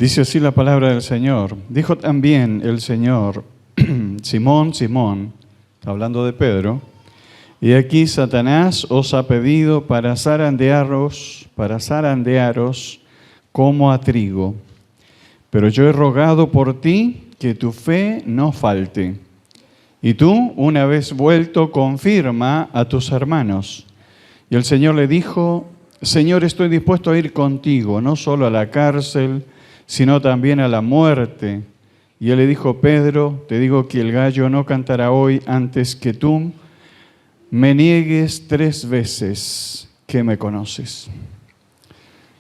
Dice así la palabra del Señor. Dijo también el Señor, Simón, Simón, hablando de Pedro, y aquí Satanás os ha pedido para zarandearos como a trigo. Pero yo he rogado por ti que tu fe no falte. Y tú, una vez vuelto, confirma a tus hermanos. Y el Señor le dijo, Señor, estoy dispuesto a ir contigo, no solo a la cárcel, sino también a la muerte. Y él le dijo, Pedro, te digo que el gallo no cantará hoy antes que tú me niegues 3 veces que me conoces.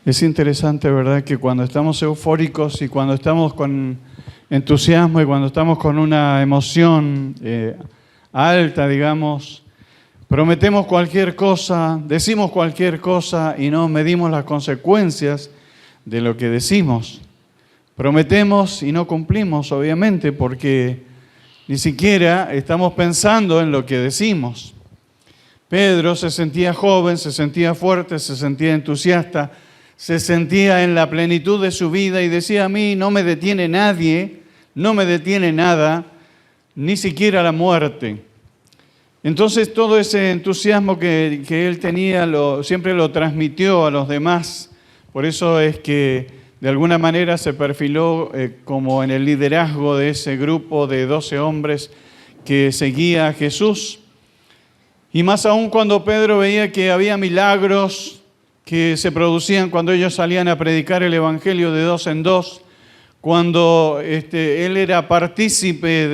Es interesante, ¿verdad?, que cuando estamos eufóricos y cuando estamos con entusiasmo y cuando estamos con una emoción alta, digamos, prometemos cualquier cosa, decimos cualquier cosa y no medimos las consecuencias de lo que decimos. Prometemos y no cumplimos, obviamente, porque ni siquiera estamos pensando en lo que decimos. Pedro se sentía joven, se sentía fuerte, se sentía entusiasta, se sentía en la plenitud de su vida y decía, a mí no me detiene nadie, no me detiene nada, ni siquiera la muerte. Entonces todo ese entusiasmo que él tenía siempre lo transmitió a los demás. Por eso es que de alguna manera se perfiló como en el liderazgo de ese grupo de 12 hombres que seguía a Jesús. Y más aún cuando Pedro veía que había milagros que se producían cuando ellos salían a predicar el Evangelio de 2 en 2, cuando él era partícipe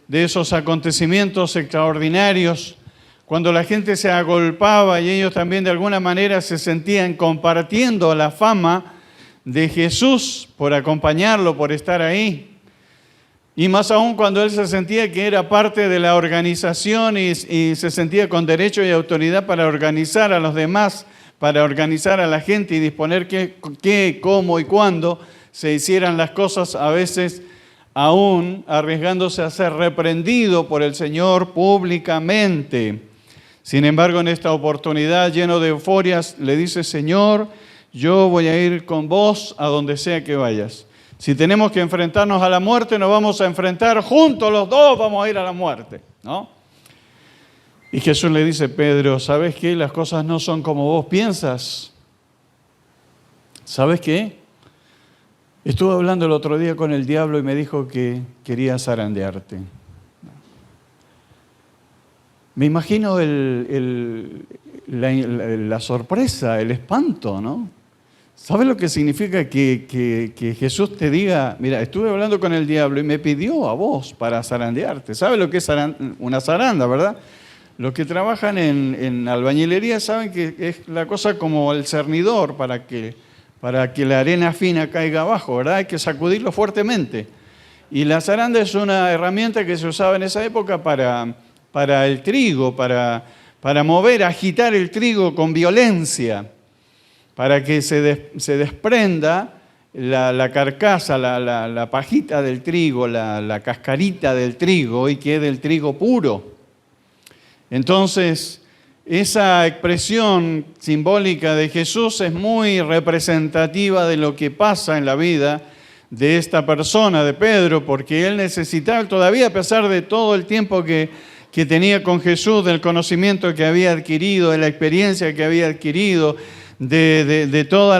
de esos acontecimientos extraordinarios, cuando la gente se agolpaba y ellos también de alguna manera se sentían compartiendo la fama de Jesús por acompañarlo, por estar ahí. Y más aún cuando él se sentía que era parte de la organización y se sentía con derecho y autoridad para organizar a los demás, para organizar a la gente y disponer qué, cómo y cuándo se hicieran las cosas, a veces aún arriesgándose a ser reprendido por el Señor públicamente. Sin embargo, en esta oportunidad, lleno de euforias, le dice, Señor, yo voy a ir con vos a donde sea que vayas. Si tenemos que enfrentarnos a la muerte, nos vamos a enfrentar juntos los dos, vamos a ir a la muerte, ¿no? Y Jesús le dice, Pedro, ¿sabes qué? Las cosas no son como vos piensas. ¿Sabes qué? Estuve hablando el otro día con el diablo y me dijo que quería zarandearte. Me imagino la sorpresa, el espanto, ¿no? ¿Sabes lo que significa que Jesús te diga, mira, estuve hablando con el diablo y me pidió a vos para zarandearte? ¿Sabes lo que es una zaranda, verdad? Los que trabajan en albañilería saben que es la cosa como el cernidor para que la arena fina caiga abajo, ¿verdad? Hay que sacudirlo fuertemente. Y la zaranda es una herramienta que se usaba en esa época para el trigo, para mover, agitar el trigo con violencia, para que se desprenda la carcasa, la pajita del trigo, la cascarita del trigo y quede el trigo puro. Entonces, esa expresión simbólica de Jesús es muy representativa de lo que pasa en la vida de esta persona, de Pedro, porque él necesitaba todavía, a pesar de todo el tiempo que tenía con Jesús, del conocimiento que había adquirido, de la experiencia que había adquirido, de todo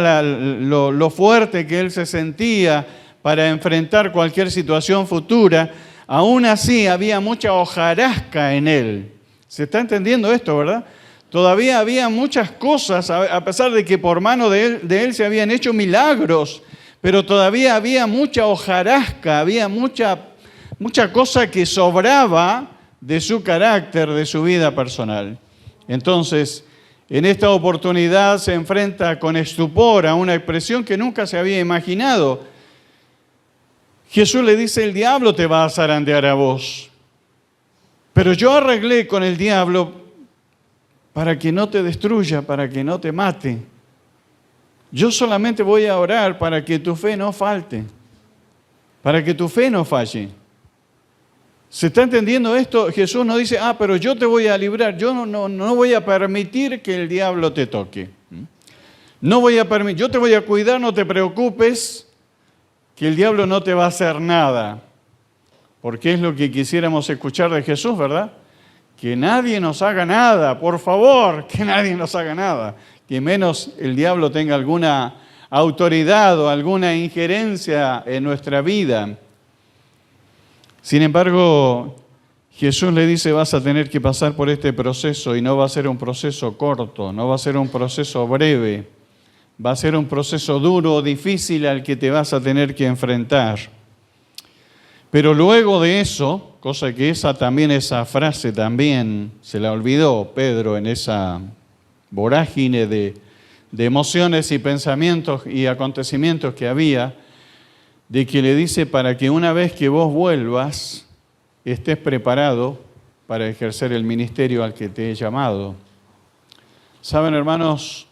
lo fuerte que él se sentía para enfrentar cualquier situación futura, aún así había mucha hojarasca en él. ¿Se está entendiendo esto, verdad? Todavía había muchas cosas, a pesar de que por mano de él se habían hecho milagros, pero todavía había mucha hojarasca, había mucha cosa que sobraba de su carácter, de su vida personal. Entonces, en esta oportunidad se enfrenta con estupor a una expresión que nunca se había imaginado. Jesús le dice, el diablo te va a zarandear a vos. Pero yo arreglé con el diablo para que no te destruya, para que no te mate. Yo solamente voy a orar para que tu fe no falte, para que tu fe no falle. ¿Se está entendiendo esto? Jesús no dice, pero yo te voy a librar, yo no voy a permitir que el diablo te toque. No voy a permitir, yo te voy a cuidar, no te preocupes, que el diablo no te va a hacer nada, porque es lo que quisiéramos escuchar de Jesús, ¿verdad? Que nadie nos haga nada, por favor, que nadie nos haga nada, que menos el diablo tenga alguna autoridad o alguna injerencia en nuestra vida. Sin embargo, Jesús le dice, vas a tener que pasar por este proceso y no va a ser un proceso corto, no va a ser un proceso breve, va a ser un proceso duro, difícil al que te vas a tener que enfrentar. Pero luego de eso, cosa que esa frase también se la olvidó Pedro en esa vorágine de emociones y pensamientos y acontecimientos que había, de que le dice, para que una vez que vos vuelvas, estés preparado para ejercer el ministerio al que te he llamado. Saben, hermanos,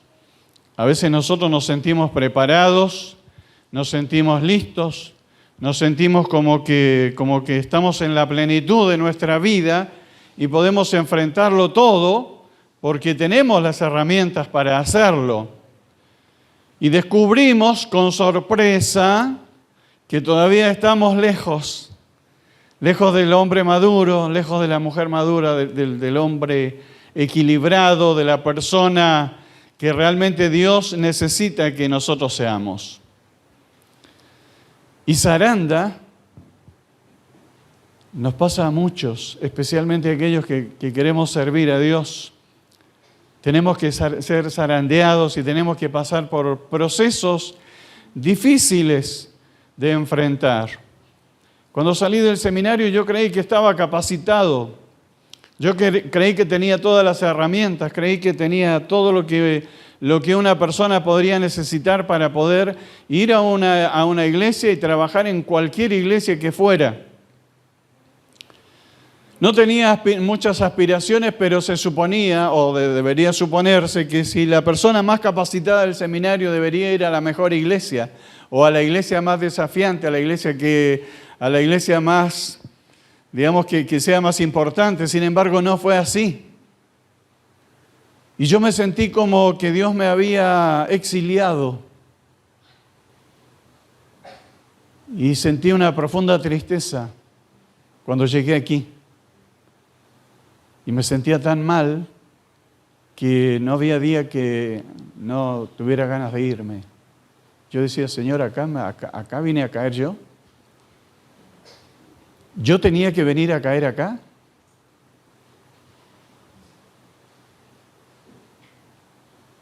a veces nosotros nos sentimos preparados, nos sentimos listos, nos sentimos como que estamos en la plenitud de nuestra vida y podemos enfrentarlo todo porque tenemos las herramientas para hacerlo. Y descubrimos con sorpresa que todavía estamos lejos del hombre maduro, lejos de la mujer madura, del hombre equilibrado, de la persona que realmente Dios necesita que nosotros seamos. Y zaranda nos pasa a muchos, especialmente a aquellos que queremos servir a Dios. Tenemos que ser zarandeados y tenemos que pasar por procesos difíciles de enfrentar. Cuando salí del seminario yo creí que estaba capacitado, yo creí que tenía todas las herramientas, creí que tenía todo lo que una persona podría necesitar para poder ir a una iglesia y trabajar en cualquier iglesia que fuera. No tenía muchas aspiraciones, pero se suponía, o debería suponerse, que si la persona más capacitada del seminario debería ir a la mejor iglesia, o a la iglesia más desafiante, a la iglesia más, digamos, que sea más importante. Sin embargo, no fue así. Y yo me sentí como que Dios me había exiliado. Y sentí una profunda tristeza cuando llegué aquí. Y me sentía tan mal que no había día que no tuviera ganas de irme. Yo decía, Señor, acá vine a caer yo. ¿Yo tenía que venir a caer acá?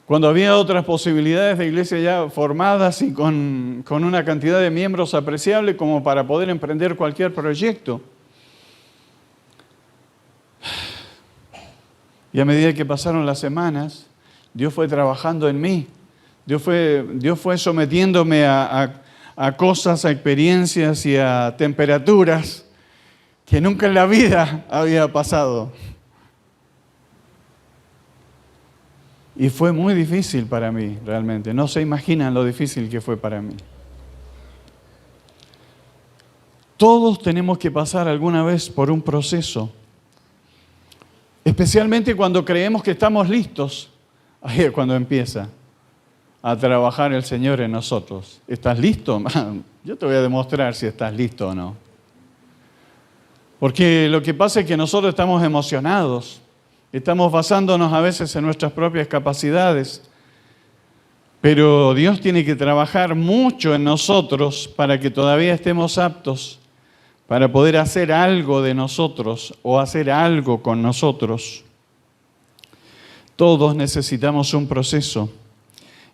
Cuando había otras posibilidades de iglesia ya formadas y con una cantidad de miembros apreciable como para poder emprender cualquier proyecto. Y a medida que pasaron las semanas, Dios fue trabajando en mí. Dios fue sometiéndome a cosas, a experiencias y a temperaturas que nunca en la vida había pasado. Y fue muy difícil para mí, realmente. No se imaginan lo difícil que fue para mí. Todos tenemos que pasar alguna vez por un proceso. Especialmente cuando creemos que estamos listos. Ahí es cuando empieza a trabajar el Señor en nosotros. ¿Estás listo? Yo te voy a demostrar si estás listo o no. Porque lo que pasa es que nosotros estamos emocionados. Estamos basándonos a veces en nuestras propias capacidades. Pero Dios tiene que trabajar mucho en nosotros para que todavía estemos aptos para poder hacer algo de nosotros o hacer algo con nosotros. Todos necesitamos un proceso.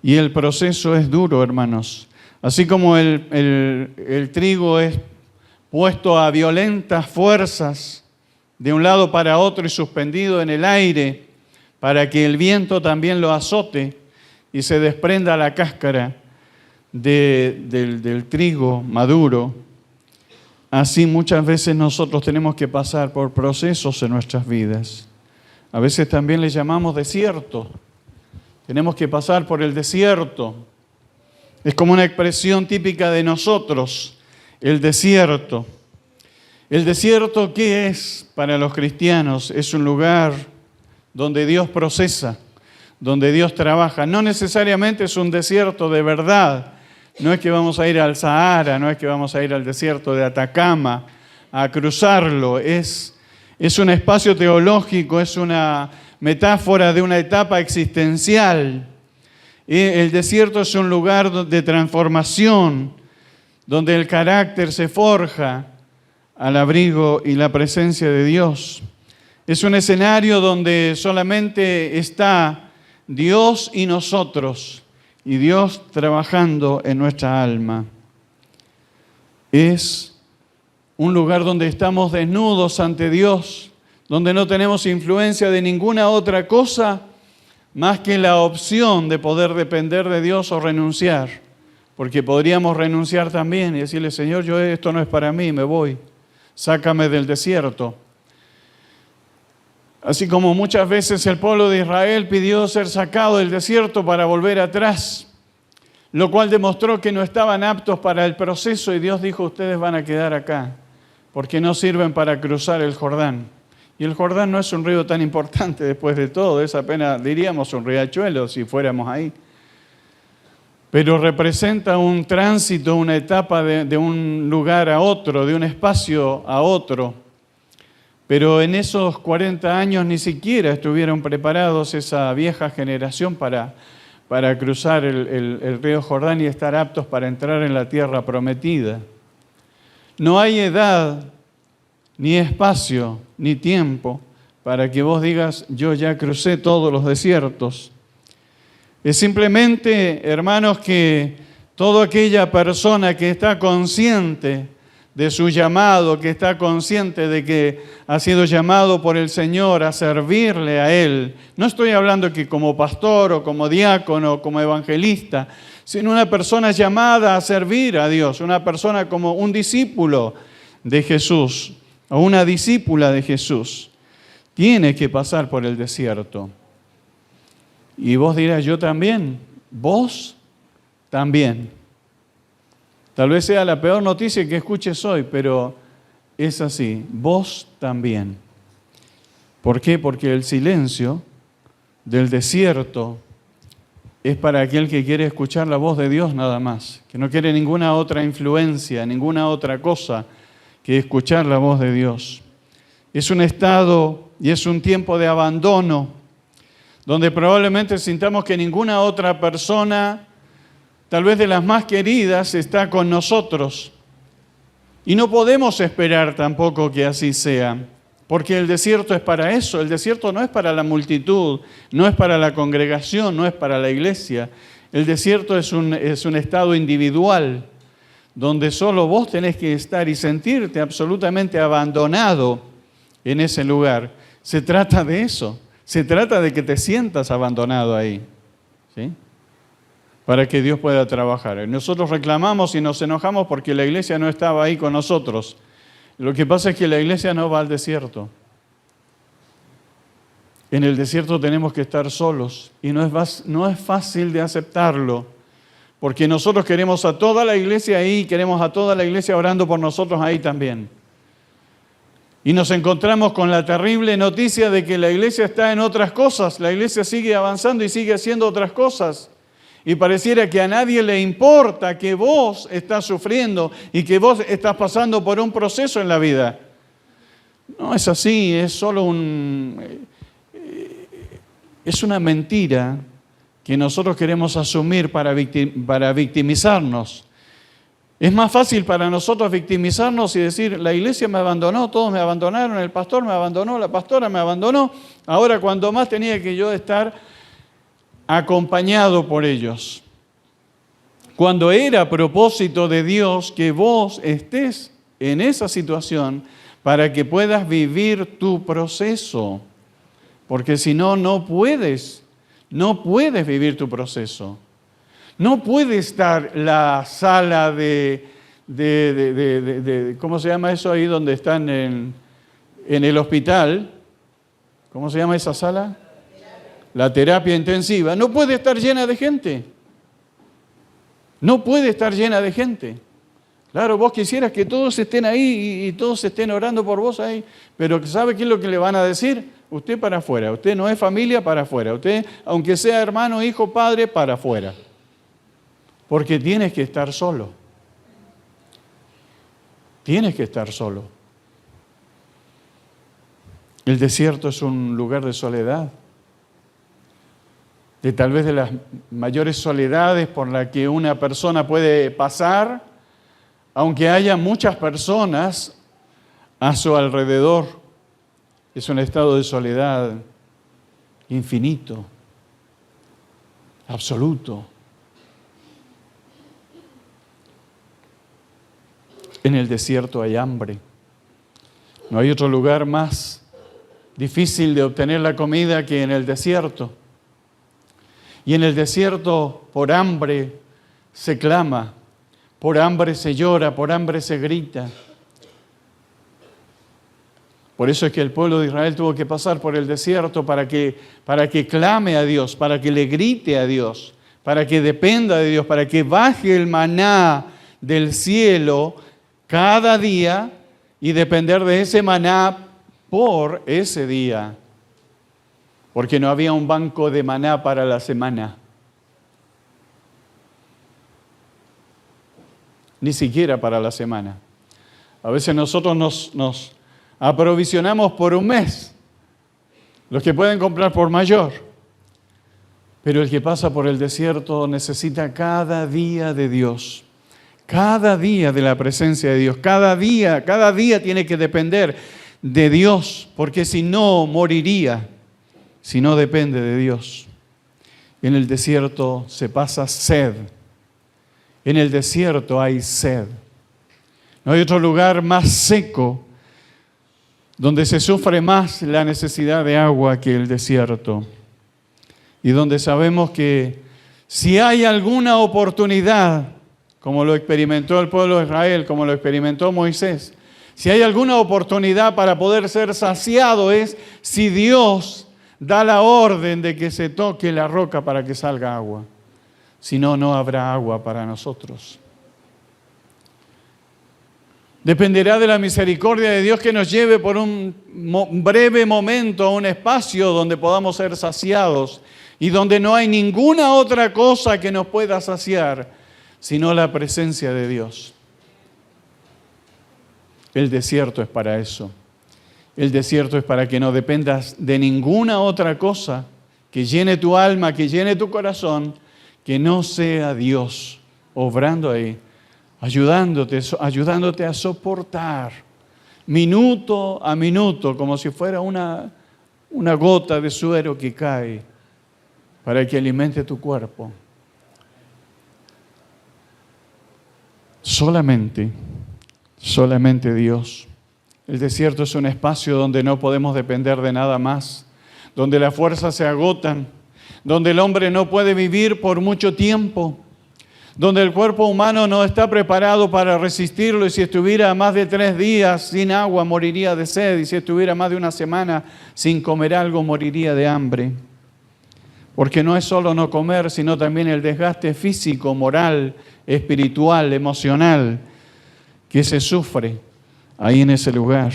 Y el proceso es duro, hermanos. Así como el trigo es puesto a violentas fuerzas de un lado para otro y suspendido en el aire para que el viento también lo azote y se desprenda la cáscara del trigo maduro. Así muchas veces nosotros tenemos que pasar por procesos en nuestras vidas. A veces también le llamamos desierto. Tenemos que pasar por el desierto. Es como una expresión típica de nosotros, el desierto. ¿El desierto qué es para los cristianos? Es un lugar donde Dios procesa, donde Dios trabaja. No necesariamente es un desierto de verdad. No es que vamos a ir al Sahara, no es que vamos a ir al desierto de Atacama a cruzarlo. Es un espacio teológico, es una metáfora de una etapa existencial. El desierto es un lugar de transformación, donde el carácter se forja al abrigo y la presencia de Dios. Es un escenario donde solamente está Dios y nosotros, y Dios trabajando en nuestra alma. Es un lugar donde estamos desnudos ante Dios, donde no tenemos influencia de ninguna otra cosa más que la opción de poder depender de Dios o renunciar. Porque podríamos renunciar también y decirle, Señor, esto no es para mí, me voy, sácame del desierto. Así como muchas veces el pueblo de Israel pidió ser sacado del desierto para volver atrás, lo cual demostró que no estaban aptos para el proceso y Dios dijo, ustedes van a quedar acá, porque no sirven para cruzar el Jordán. Y el Jordán no es un río tan importante después de todo, es apenas, diríamos, un riachuelo si fuéramos ahí. Pero representa un tránsito, una etapa de un lugar a otro, de un espacio a otro. Pero en esos 40 años ni siquiera estuvieron preparados esa vieja generación para cruzar el río Jordán y estar aptos para entrar en la tierra prometida. No hay edad, ni espacio, ni tiempo para que vos digas, yo ya crucé todos los desiertos. Es simplemente, hermanos, que toda aquella persona que está consciente de su llamado, que está consciente de que ha sido llamado por el Señor a servirle a Él. No estoy hablando que como pastor o como diácono o como evangelista, sino una persona llamada a servir a Dios, una persona como un discípulo de Jesús o una discípula de Jesús. Tiene que pasar por el desierto. Y vos dirás, yo también, vos también. Tal vez sea la peor noticia que escuches hoy, pero es así, vos también. ¿Por qué? Porque el silencio del desierto es para aquel que quiere escuchar la voz de Dios nada más, que no quiere ninguna otra influencia, ninguna otra cosa que escuchar la voz de Dios. Es un estado y es un tiempo de abandono, donde probablemente sintamos que ninguna otra persona, tal vez de las más queridas, está con nosotros. Y no podemos esperar tampoco que así sea, porque el desierto es para eso. El desierto no es para la multitud, no es para la congregación, no es para la iglesia. El desierto es un estado individual, donde solo vos tenés que estar y sentirte absolutamente abandonado en ese lugar. Se trata de eso, se trata de que te sientas abandonado ahí, ¿sí? Para que Dios pueda trabajar. Nosotros reclamamos y nos enojamos porque la iglesia no estaba ahí con nosotros. Lo que pasa es que la iglesia no va al desierto. En el desierto tenemos que estar solos y no es fácil de aceptarlo, porque nosotros queremos a toda la iglesia ahí, queremos a toda la iglesia orando por nosotros ahí también. Y nos encontramos con la terrible noticia de que la iglesia está en otras cosas, la iglesia sigue avanzando y sigue haciendo otras cosas. Y pareciera que a nadie le importa que vos estás sufriendo y que vos estás pasando por un proceso en la vida. No es así, es solo es una mentira que nosotros queremos asumir para victimizarnos. Es más fácil para nosotros victimizarnos y decir, la iglesia me abandonó, todos me abandonaron, el pastor me abandonó, la pastora me abandonó. Ahora, cuando más tenía que yo estar acompañado por ellos. Cuando era propósito de Dios que vos estés en esa situación para que puedas vivir tu proceso. Porque si no, no puedes vivir tu proceso. No puede estar la sala de ¿cómo se llama eso ahí donde están en el hospital? ¿Cómo se llama esa sala? La terapia intensiva. No puede estar llena de gente. No puede estar llena de gente. Claro, vos quisieras que todos estén ahí y todos estén orando por vos ahí, pero ¿sabe qué es lo que le van a decir? Usted para afuera. Usted no es familia, para afuera. Usted, aunque sea hermano, hijo, padre, para afuera. porque tienes que estar solo. Tienes que estar solo. El desierto es un lugar de soledad, de tal vez de las mayores soledades por las que una persona puede pasar, aunque haya muchas personas a su alrededor. Es un estado de soledad infinito, absoluto. En el desierto hay hambre. No hay otro lugar más difícil de obtener la comida que en el desierto. Y en el desierto, por hambre se clama, por hambre se llora, por hambre se grita. Por eso es que el pueblo de Israel tuvo que pasar por el desierto para que clame a Dios, para que le grite a Dios, para que dependa de Dios, para que baje el maná del cielo cada día y depender de ese maná por ese día. Porque no había un banco de maná para la semana. Ni siquiera para la semana. A veces nosotros nos aprovisionamos por un mes, los que pueden comprar por mayor. Pero el que pasa por el desierto necesita cada día de Dios, cada día de la presencia de Dios, cada día tiene que depender de Dios, porque si no, moriría, si no depende de Dios. En el desierto se pasa sed, en el desierto hay sed. No hay otro lugar más seco donde se sufre más la necesidad de agua que el desierto. Y donde sabemos que si hay alguna oportunidad, como lo experimentó el pueblo de Israel, como lo experimentó Moisés, si hay alguna oportunidad para poder ser saciado es si Dios da la orden de que se toque la roca para que salga agua. Si no, no habrá agua para nosotros. Dependerá de la misericordia de Dios que nos lleve por un breve momento a un espacio donde podamos ser saciados y donde no hay ninguna otra cosa que nos pueda saciar, sino la presencia de Dios. El desierto es para eso. El desierto es para que no dependas de ninguna otra cosa que llene tu alma, que llene tu corazón, que no sea Dios obrando ahí, ayudándote a soportar minuto a minuto, como si fuera una gota de suero que cae para que alimente tu cuerpo. Solamente Dios. El desierto es un espacio donde no podemos depender de nada más, donde las fuerzas se agotan, donde el hombre no puede vivir por mucho tiempo, donde el cuerpo humano no está preparado para resistirlo, y si estuviera más de 3 días sin agua moriría de sed, y si estuviera más de una semana sin comer algo moriría de hambre. Porque no es solo no comer, sino también el desgaste físico, moral, espiritual, emocional que se sufre ahí en ese lugar.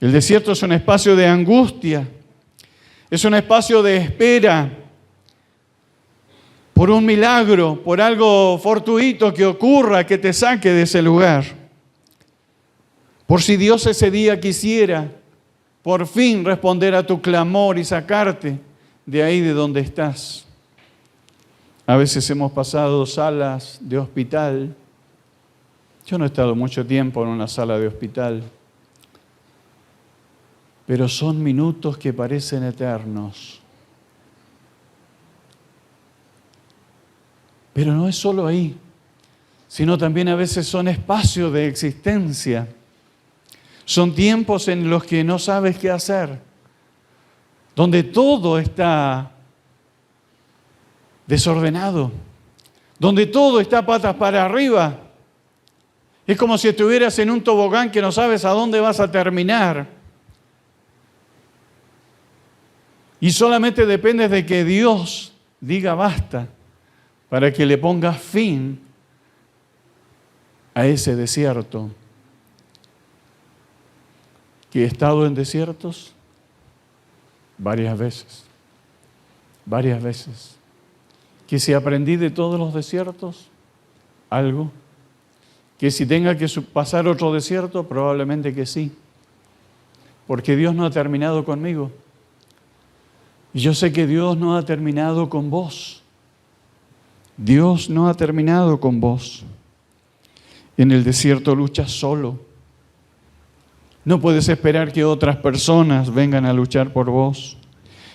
El desierto es un espacio de angustia, es un espacio de espera por un milagro, por algo fortuito que ocurra, que te saque de ese lugar. Por si Dios ese día quisiera por fin responder a tu clamor y sacarte de ahí de donde estás. A veces hemos pasado salas de hospital. Yo no he estado mucho tiempo en una sala de hospital, pero son minutos que parecen eternos. Pero no es solo ahí, sino también a veces son espacios de existencia. Son tiempos en los que no sabes qué hacer, donde todo está desordenado, donde todo está patas para arriba. Es como si estuvieras en un tobogán que no sabes a dónde vas a terminar. Y solamente dependes de que Dios diga basta para que le pongas fin a ese desierto. ¿Que he estado en desiertos? Varias veces. ¿Que si aprendí de todos los desiertos? algo? Que si tenga que pasar otro desierto, probablemente que sí. Porque Dios no ha terminado conmigo. Y yo sé que Dios no ha terminado con vos. Dios no ha terminado con vos. En el desierto luchas solo. No puedes esperar que otras personas vengan a luchar por vos.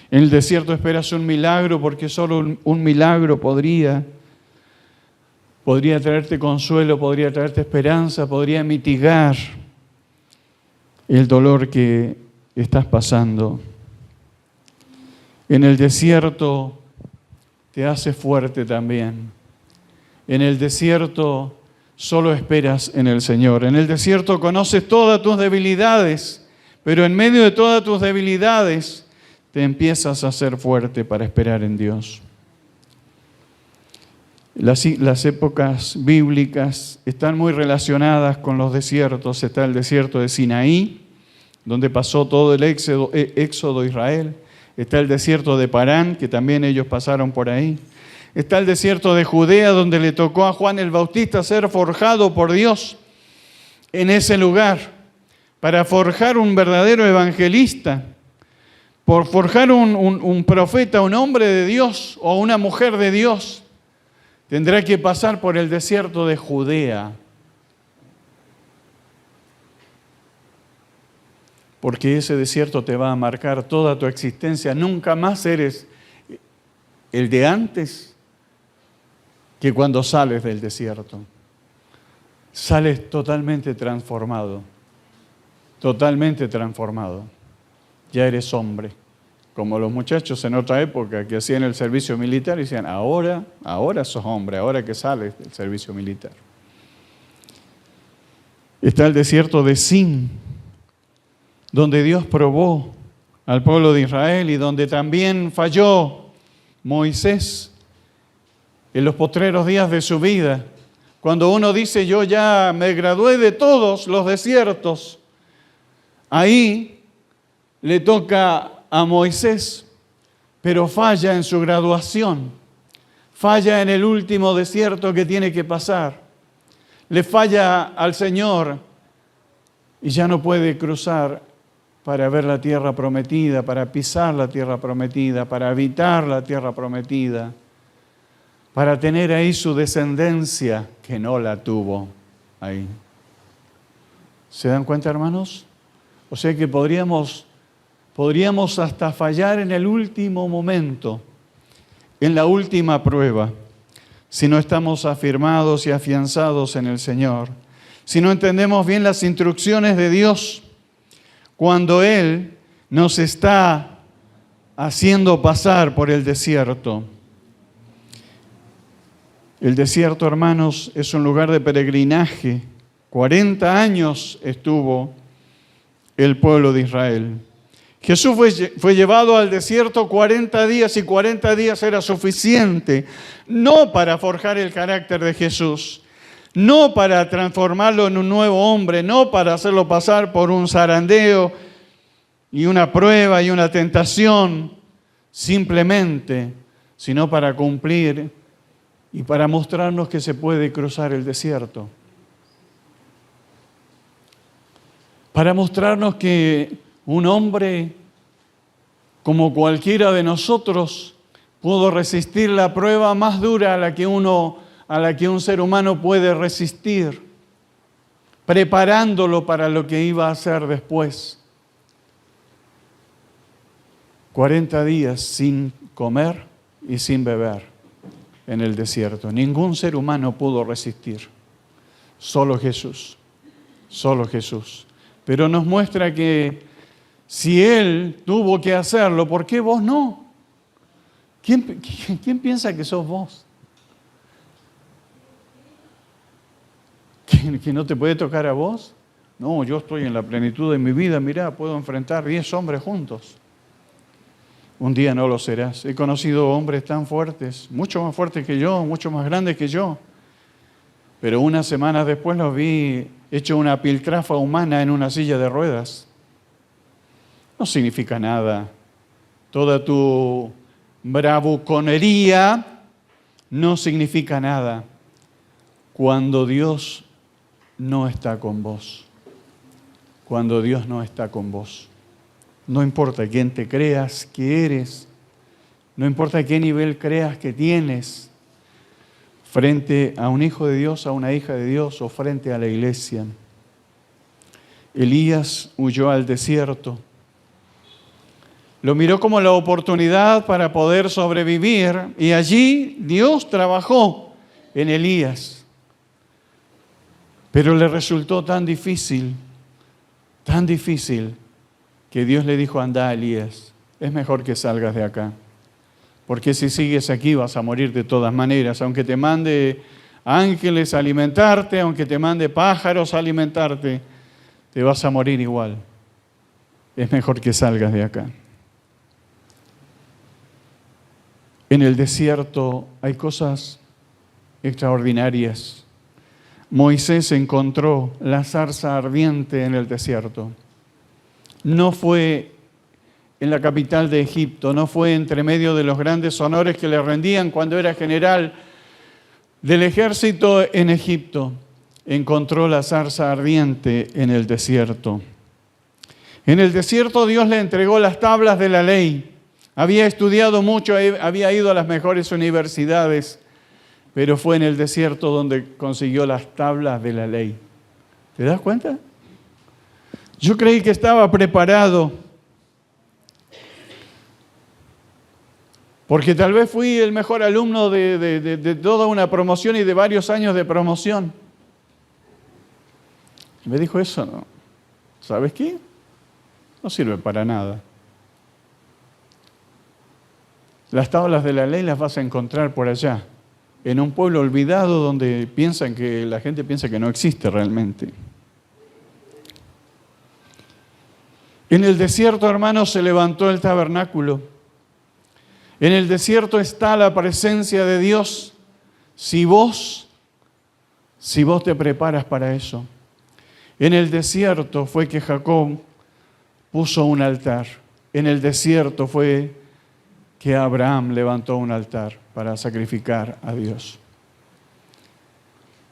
En el desierto esperas un milagro porque solo un milagro podría traerte consuelo, podría traerte esperanza, podría mitigar el dolor que estás pasando. En el desierto te hace fuerte también. En el desierto solo esperas en el Señor. En el desierto conoces todas tus debilidades, pero en medio de todas tus debilidades te empiezas a hacer fuerte para esperar en Dios. Las épocas bíblicas están muy relacionadas con los desiertos. Está el desierto de Sinaí, donde pasó todo el éxodo de Israel. Está el desierto de Parán, que también ellos pasaron por ahí. Está el desierto de Judea, donde le tocó a Juan el Bautista ser forjado por Dios en ese lugar, para forjar un verdadero evangelista, por forjar un profeta, un hombre de Dios o una mujer de Dios. Tendrá que pasar por el desierto de Judea, porque ese desierto te va a marcar toda tu existencia. Nunca más eres el de antes que cuando sales del desierto. Sales totalmente transformado, totalmente transformado. Ya eres hombre. Como los muchachos en otra época que hacían el servicio militar y decían, ahora sos hombre, ahora que sales del servicio militar. Está el desierto de Sin, donde Dios probó al pueblo de Israel y donde también falló Moisés en los postreros días de su vida. Cuando uno dice, yo ya me gradué de todos los desiertos, ahí le toca a Moisés, pero falla en su graduación, falla en el último desierto que tiene que pasar, le falla al Señor y ya no puede cruzar para ver la tierra prometida, para pisar la tierra prometida, para habitar la tierra prometida, para tener ahí su descendencia que no la tuvo ahí. ¿Se dan cuenta, hermanos? O sea que podríamos hasta fallar en el último momento, en la última prueba, si no estamos afirmados y afianzados en el Señor, si no entendemos bien las instrucciones de Dios, cuando Él nos está haciendo pasar por el desierto. El desierto, hermanos, es un lugar de peregrinaje. 40 años estuvo el pueblo de Israel. Jesús fue llevado al desierto 40 días y 40 días era suficiente, no para forjar el carácter de Jesús, no para transformarlo en un nuevo hombre, no para hacerlo pasar por un zarandeo y una prueba y una tentación, simplemente, sino para cumplir y para mostrarnos que se puede cruzar el desierto. Para mostrarnos que un hombre como cualquiera de nosotros pudo resistir la prueba más dura a la que un ser humano puede resistir, preparándolo para lo que iba a hacer después. 40 días sin comer y sin beber en el desierto. Ningún ser humano pudo resistir. Solo Jesús. Solo Jesús. Pero nos muestra que si Él tuvo que hacerlo, ¿por qué vos no? ¿Quién piensa que sos vos? ¿Que no te puede tocar a vos? No, yo estoy en la plenitud de mi vida, mirá, puedo enfrentar 10 hombres juntos. Un día no lo serás. He conocido hombres tan fuertes, mucho más fuertes que yo, mucho más grandes que yo. Pero unas semanas después los vi hecho una piltrafa humana en una silla de ruedas. No significa nada. Toda tu bravuconería no significa nada. cuando Dios no está con vos. Cuando Dios no está con vos. No importa quién te creas que eres, no importa qué nivel creas que tienes frente a un hijo de Dios, a una hija de Dios o frente a la iglesia. Elías huyó al desierto. Lo miró como la oportunidad para poder sobrevivir y allí Dios trabajó en Elías. Pero le resultó tan difícil, que Dios le dijo: anda, Elías, es mejor que salgas de acá. Porque si sigues aquí vas a morir de todas maneras, aunque te mande ángeles a alimentarte, aunque te mande pájaros a alimentarte, te vas a morir igual. Es mejor que salgas de acá. En el desierto hay cosas extraordinarias. Moisés encontró la zarza ardiente en el desierto. No fue en la capital de Egipto, no fue entre medio de los grandes honores que le rendían cuando era general del ejército en Egipto. Encontró la zarza ardiente en el desierto. En el desierto Dios le entregó las tablas de la ley. Había estudiado mucho, había ido a las mejores universidades, pero fue en el desierto donde consiguió las tablas de la ley. ¿Te das cuenta? Yo creí que estaba preparado, porque tal vez fui el mejor alumno de toda una promoción y de varios años de promoción. Y me dijo eso, ¿no? ¿Sabes qué? No sirve para nada. Las tablas de la ley las vas a encontrar por allá, en un pueblo olvidado donde la gente piensa que no existe realmente. En el desierto, hermanos, se levantó el tabernáculo. En el desierto está la presencia de Dios. Si vos te preparas para eso. En el desierto fue que Jacob puso un altar. En el desierto fue que Abraham levantó un altar para sacrificar a Dios.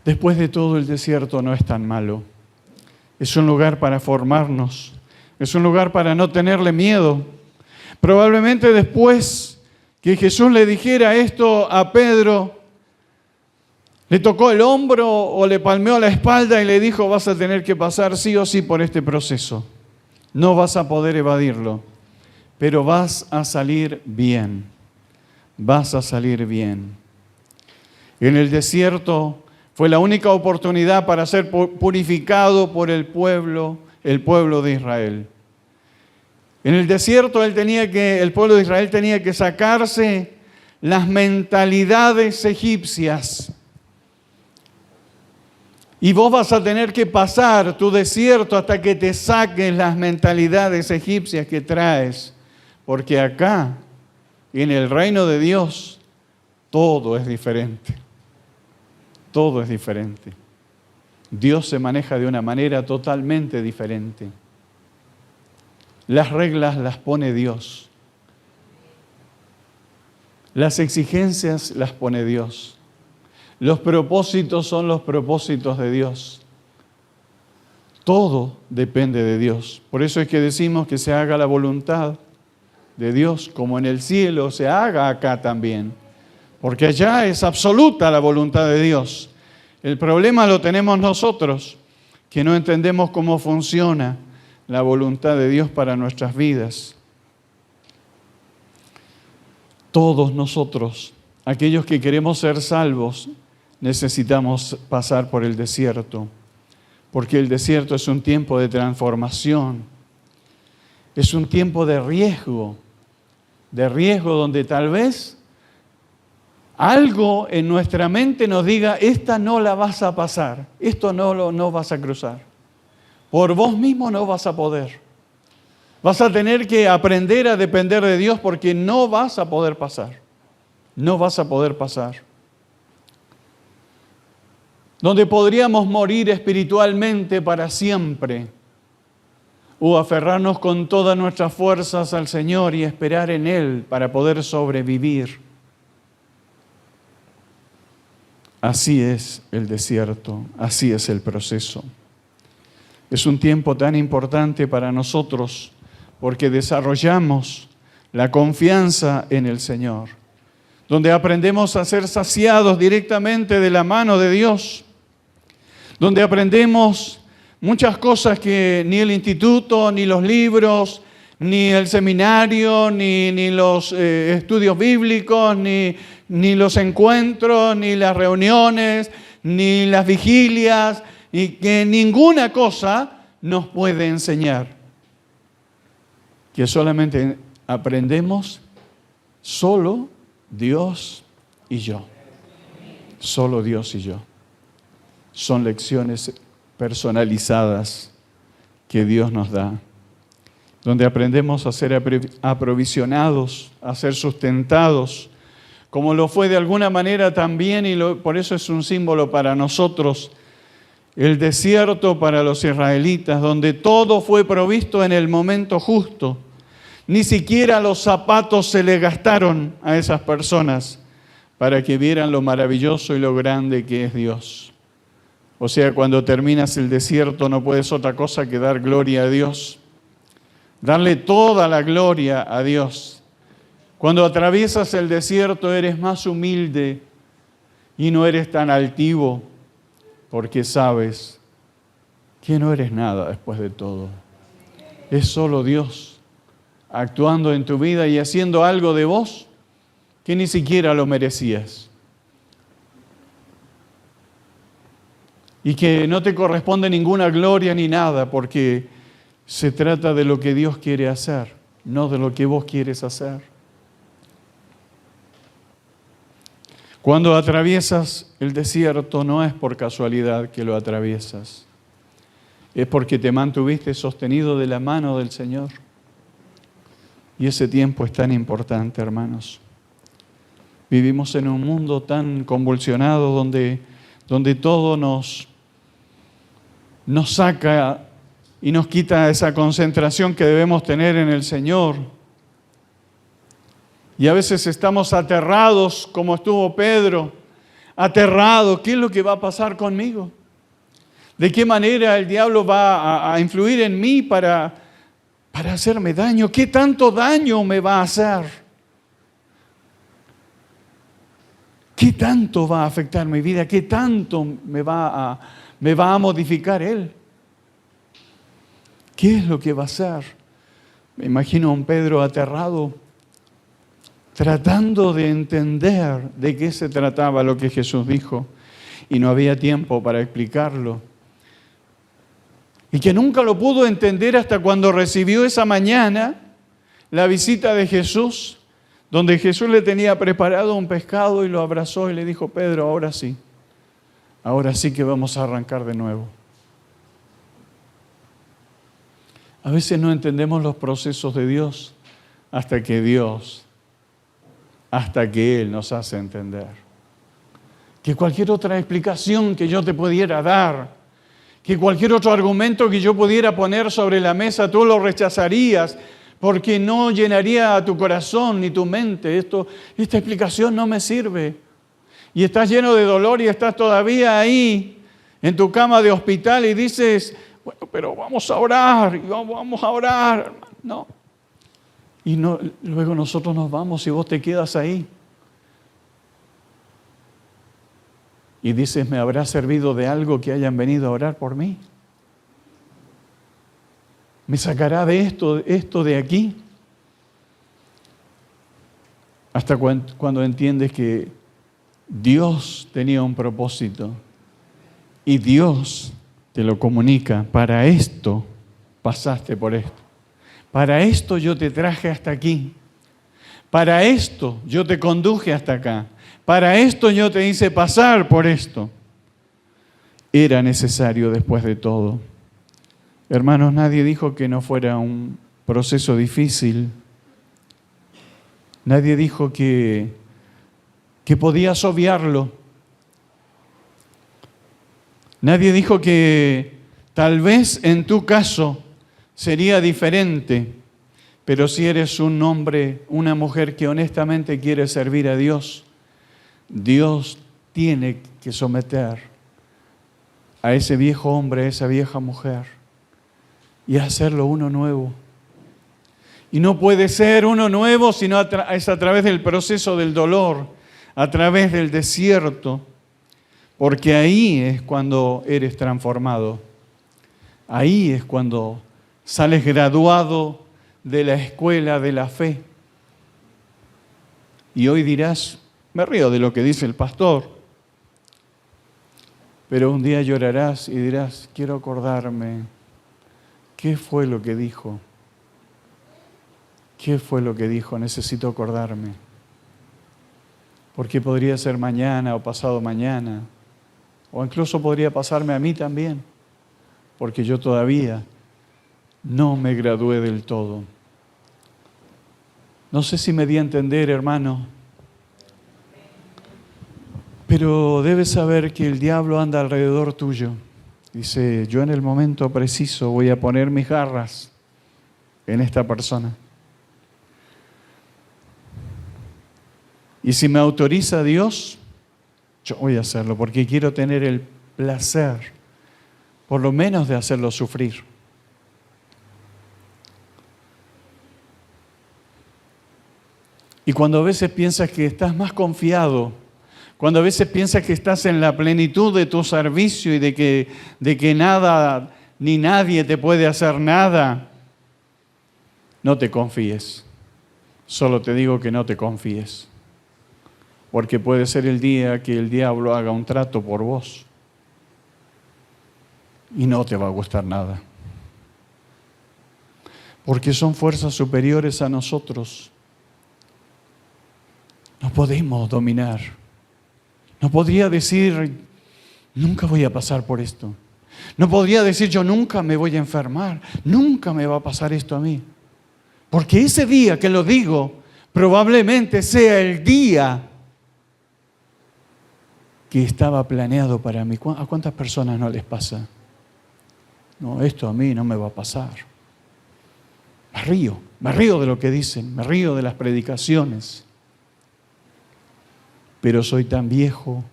Después de todo, el desierto no es tan malo. Es un lugar para formarnos. Es un lugar para no tenerle miedo. Probablemente después que Jesús le dijera esto a Pedro, le tocó el hombro o le palmeó la espalda y le dijo: vas a tener que pasar sí o sí por este proceso. No vas a poder evadirlo, pero vas a salir bien. Vas a salir bien. En el desierto fue la única oportunidad para ser purificado por el pueblo de Israel. En el desierto el pueblo de Israel tenía que sacarse las mentalidades egipcias. Y vos vas a tener que pasar tu desierto hasta que te saques las mentalidades egipcias que traes. Porque acá, en el reino de Dios, todo es diferente. Todo es diferente. Dios se maneja de una manera totalmente diferente. Las reglas las pone Dios. Las exigencias las pone Dios. Los propósitos son los propósitos de Dios. Todo depende de Dios. Por eso es que decimos que se haga la voluntad de Dios, como en el cielo se haga acá también. Porque allá es absoluta la voluntad de Dios. El problema lo tenemos nosotros, que no entendemos cómo funciona la voluntad de Dios para nuestras vidas. Todos nosotros, aquellos que queremos ser salvos, necesitamos pasar por el desierto, porque el desierto es un tiempo de transformación, es un tiempo de riesgo donde tal vez algo en nuestra mente nos diga: esta no la vas a pasar, esto no vas a cruzar. Por vos mismo no vas a poder. Vas a tener que aprender a depender de Dios porque no vas a poder pasar. No vas a poder pasar. Donde podríamos morir espiritualmente para siempre o aferrarnos con todas nuestras fuerzas al Señor y esperar en Él para poder sobrevivir. Así es el desierto, así es el proceso. Es un tiempo tan importante para nosotros porque desarrollamos la confianza en el Señor, donde aprendemos a ser saciados directamente de la mano de Dios, donde aprendemos muchas cosas que ni el instituto, ni los libros, ni el seminario, ni los estudios bíblicos, ni los encuentros, ni las reuniones, ni las vigilias, y que ninguna cosa nos puede enseñar. Que solamente aprendemos solo Dios y yo. Solo Dios y yo. Son lecciones personalizadas que Dios nos da, donde aprendemos a ser aprovisionados, a ser sustentados, como lo fue de alguna manera también, y por eso es un símbolo para nosotros, el desierto para los israelitas, donde todo fue provisto en el momento justo. Ni siquiera los zapatos se le gastaron a esas personas para que vieran lo maravilloso y lo grande que es Dios. O sea, cuando terminas el desierto no puedes otra cosa que dar gloria a Dios. Darle toda la gloria a Dios. Cuando atraviesas el desierto eres más humilde y no eres tan altivo, porque sabes que no eres nada después de todo. Es solo Dios actuando en tu vida y haciendo algo de vos que ni siquiera lo merecías. Y que no te corresponde ninguna gloria ni nada, porque se trata de lo que Dios quiere hacer, no de lo que vos quieres hacer. Cuando atraviesas el desierto no es por casualidad que lo atraviesas, es porque te mantuviste sostenido de la mano del Señor. Y ese tiempo es tan importante, hermanos. Vivimos en un mundo tan convulsionado donde todo nos saca y nos quita esa concentración que debemos tener en el Señor. Y a veces estamos aterrados, como estuvo Pedro, aterrado. ¿Qué es lo que va a pasar conmigo? ¿De qué manera el diablo va a influir en mí para hacerme daño? ¿Qué tanto daño me va a hacer? ¿Qué tanto va a afectar mi vida? ¿Qué tanto me va a modificar Él? ¿Qué es lo que va a hacer? Me imagino a un Pedro aterrado, tratando de entender de qué se trataba lo que Jesús dijo, y no había tiempo para explicarlo. Y que nunca lo pudo entender hasta cuando recibió esa mañana la visita de Jesús, donde Jesús le tenía preparado un pescado y lo abrazó y le dijo: Pedro, ahora sí que vamos a arrancar de nuevo. A veces no entendemos los procesos de Dios hasta que Él nos hace entender. Que cualquier otra explicación que yo te pudiera dar, que cualquier otro argumento que yo pudiera poner sobre la mesa, tú lo rechazarías porque no llenaría a tu corazón ni tu mente. Esta explicación no me sirve. Y estás lleno de dolor y estás todavía ahí en tu cama de hospital y dices: bueno, pero vamos a orar, y vamos a orar. No. Y luego nosotros nos vamos y vos te quedas ahí. Y dices: ¿me habrá servido de algo que hayan venido a orar por mí? ¿Me sacará de esto de aquí? Hasta cuando entiendes que Dios tenía un propósito y Dios te lo comunica. Para esto pasaste por esto. Para esto yo te traje hasta aquí. Para esto yo te conduje hasta acá. Para esto yo te hice pasar por esto. Era necesario después de todo. Hermanos, nadie dijo que no fuera un proceso difícil. Nadie dijo que podías obviarlo. Nadie dijo que tal vez en tu caso sería diferente, pero si eres un hombre, una mujer que honestamente quiere servir a Dios, Dios tiene que someter a ese viejo hombre, a esa vieja mujer, y hacerlo uno nuevo. Y no puede ser uno nuevo sino es a través del proceso del dolor, a través del desierto, porque ahí es cuando eres transformado. Ahí es cuando sales graduado de la escuela de la fe. Y hoy dirás, me río de lo que dice el pastor, pero un día llorarás y dirás, quiero acordarme, ¿qué fue lo que dijo? ¿Qué fue lo que dijo? Necesito acordarme. Porque podría ser mañana o pasado mañana, o incluso podría pasarme a mí también, porque yo todavía no me gradué del todo. No sé si me di a entender, hermano, pero debes saber que el diablo anda alrededor tuyo. Dice, yo en el momento preciso voy a poner mis garras en esta persona. Y si me autoriza Dios, yo voy a hacerlo, porque quiero tener el placer, por lo menos de hacerlo sufrir. Y cuando a veces piensas que estás más confiado, cuando a veces piensas que estás en la plenitud de tu servicio y de que nada ni nadie te puede hacer nada, no te confíes. Solo te digo que no te confíes. Porque puede ser el día que el diablo haga un trato por vos y no te va a gustar nada. Porque son fuerzas superiores a nosotros. No podemos dominar. No podría decir, nunca voy a pasar por esto. No podría decir, yo nunca me voy a enfermar. Nunca me va a pasar esto a mí. Porque ese día que lo digo, probablemente sea el día que estaba planeado para mí. ¿A cuántas personas no les pasa? No, esto a mí no me va a pasar. Me río de lo que dicen, me río de las predicaciones. Pero soy tan viejo,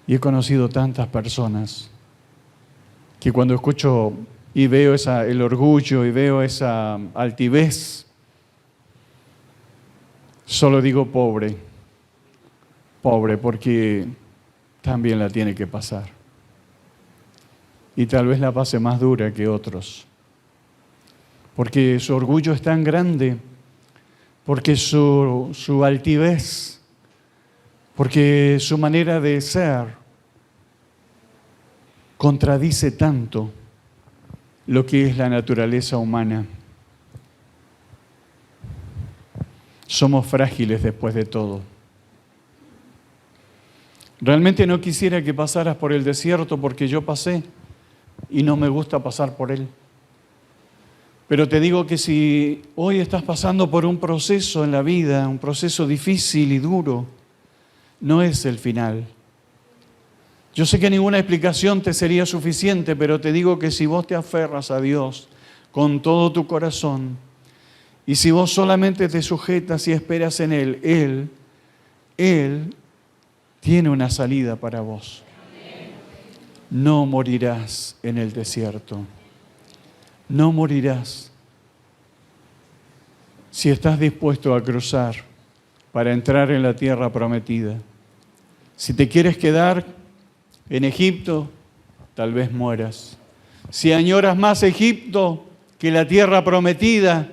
y he conocido tantas personas que cuando escucho y veo el orgullo y veo esa altivez, solo digo pobre, porque también la tiene que pasar. Y tal vez la pase más dura que otros. Porque su orgullo es tan grande, porque su altivez, porque su manera de ser contradice tanto lo que es la naturaleza humana. Somos frágiles después de todo. Realmente no quisiera que pasaras por el desierto porque yo pasé y no me gusta pasar por él. Pero te digo que si hoy estás pasando por un proceso en la vida, un proceso difícil y duro, no es el final. Yo sé que ninguna explicación te sería suficiente, pero te digo que si vos te aferras a Dios con todo tu corazón y si vos solamente te sujetas y esperas en Él tiene una salida para vos. No morirás en el desierto. No morirás si estás dispuesto a cruzar para entrar en la tierra prometida. Si te quieres quedar en Egipto, tal vez mueras. Si añoras más Egipto que la tierra prometida,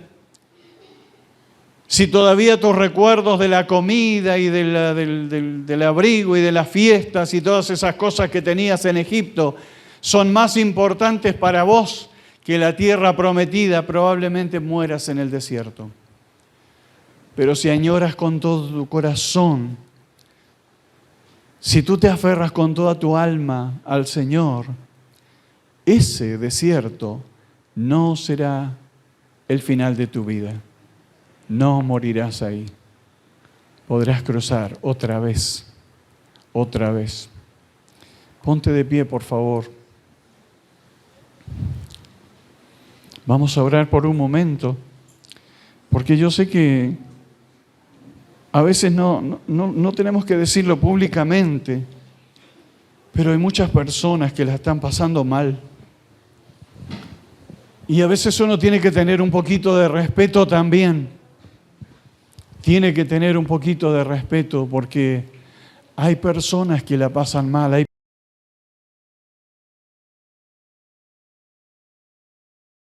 si todavía tus recuerdos de la comida y del abrigo y de las fiestas y todas esas cosas que tenías en Egipto son más importantes para vos que la tierra prometida, probablemente mueras en el desierto. Pero si añoras con todo tu corazón, si tú te aferras con toda tu alma al Señor, ese desierto no será el final de tu vida. No morirás ahí. Podrás cruzar otra vez. Ponte de pie, por favor. Vamos a orar por un momento, porque yo sé que A veces no tenemos que decirlo públicamente, pero hay muchas personas que la están pasando mal. Y a veces uno tiene que tener un poquito de respeto también. Tiene que tener un poquito de respeto porque hay personas que la pasan mal, hay